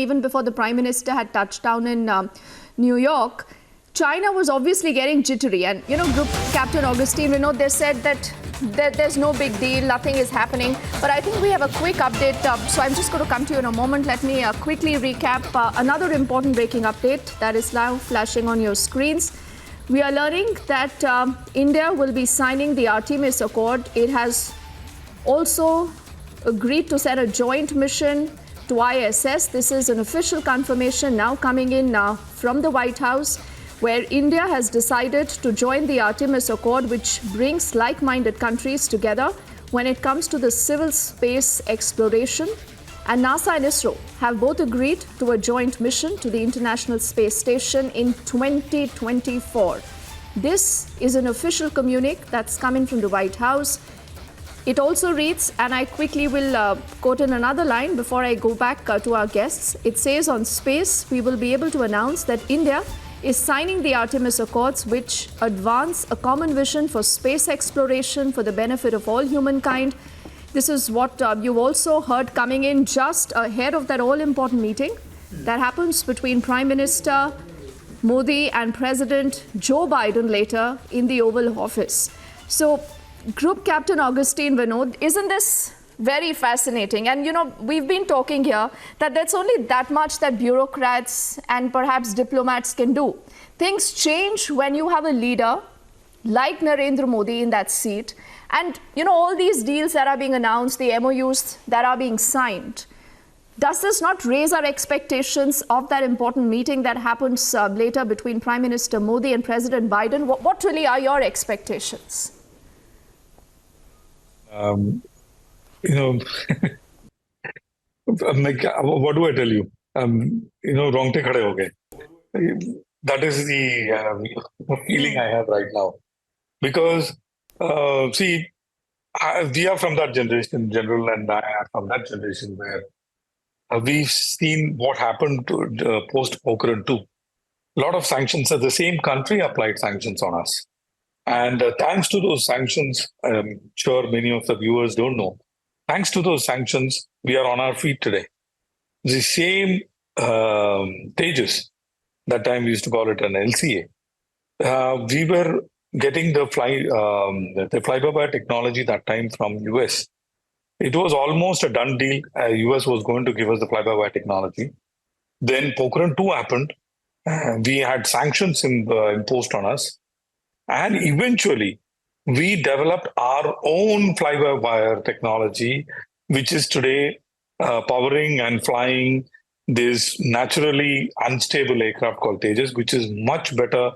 Even before the Prime Minister had touched down in New York, China was obviously getting jittery. And, Group Captain Augustine Renaud, they said that there's no big deal, nothing is happening. But I think we have a quick update. So I'm just going to come to you in a moment. Let me quickly recap another important breaking update that is now flashing on your screens. We are learning that India will be signing the Artemis Accord. It has also agreed to send a joint mission to ISS. This is an official confirmation now coming in from the White House, where India has decided to join the Artemis Accord, which brings like-minded countries together when it comes to the civil space exploration. And NASA and ISRO have both agreed to a joint mission to the International Space Station in 2024. This is an official communique that's coming from the White House. It also reads, and I quickly will quote in another line before I go back to our guests. It says, on space, we will be able to announce that India is signing the Artemis Accords, which advance a common vision for space exploration for the benefit of all humankind. This is what you've also heard coming in just ahead of that all-important meeting that happens between Prime Minister Modi and President Joe Biden later in the Oval Office. So, Group Captain Augustine Renaud, isn't this very fascinating? And, we've been talking here that there's only that much that bureaucrats and perhaps diplomats can do. Things change when you have a leader like Narendra Modi in that seat. And, all these deals that are being announced, the MOUs that are being signed, does this not raise our expectations of that important meeting that happens later between Prime Minister Modi and President Biden? What really are your expectations? Like, what do I tell you? Rongte khade ho gaye. That is the feeling I have right now. Because, we are from that generation, General, and I am from that generation where we've seen what happened to post-Pokhran 2. A lot of sanctions, the same country applied sanctions on us. And thanks to those sanctions, I'm sure many of the viewers don't know, thanks to those sanctions, we are on our feet today. The same Tejas, that time we used to call it an LCA, we were getting the fly-by-wire technology that time from US. It was almost a done deal. US was going to give us the fly-by-wire technology. Then Pokhran 2 happened. We had sanctions imposed on us. And eventually, we developed our own fly-by-wire technology, which is today powering and flying this naturally unstable aircraft called Tejas, which is much better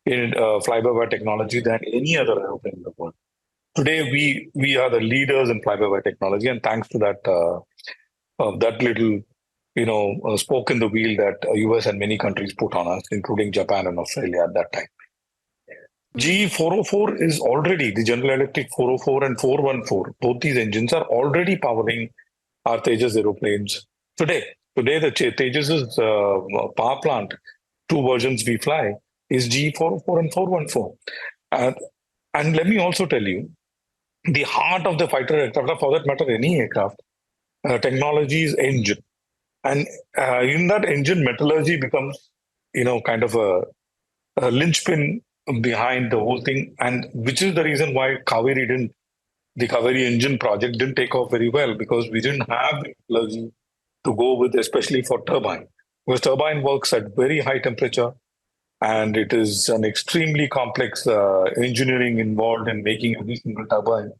in fly-by-wire technology than any other airplane in the world. Today, we are the leaders in fly-by-wire technology, and thanks to that that little spoke in the wheel that US and many countries put on us, including Japan and Australia at that time. G404 is already, the General Electric 404 and 414, both these engines are already powering our Tejas aeroplanes today. Today, the Tejas' power plant, 2 versions we fly, is G404 and 414. And let me also tell you, the heart of the fighter aircraft, for that matter, any aircraft, technology is engine. And in that engine, metallurgy becomes, kind of a linchpin behind the whole thing, and which is the reason why the Kaveri engine project didn't take off very well, because we didn't have the metallurgy to go with, especially for turbine. Because turbine works at very high temperature, and it is an extremely complex engineering involved in making every single turbine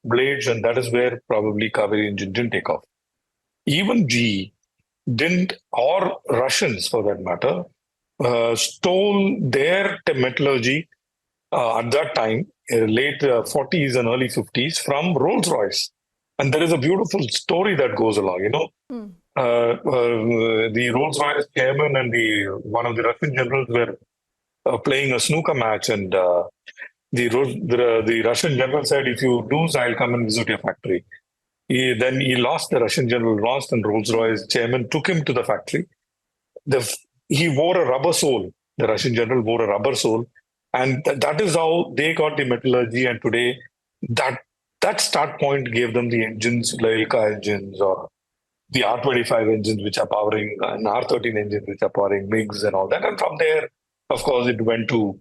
blades, and that is where probably Kaveri engine didn't take off. Even GE didn't, or Russians for that matter, stole their metallurgy at that time, late 40s and early 50s, from Rolls-Royce. And there is a beautiful story that goes along, the Rolls-Royce chairman and one of the Russian generals were playing a snooker match, and the Russian general said, if you lose, I'll come and visit your factory. Then he lost, the Russian general lost, and Rolls-Royce chairman took him to the factory. He wore a rubber sole. The Russian general wore a rubber sole. And that is how they got the metallurgy. And today, that start point gave them the engines, like Ilka engines or the R25 engines, which are powering, and R13 engines, which are powering MiGs and all that. And from there, of course, it went to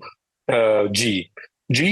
G.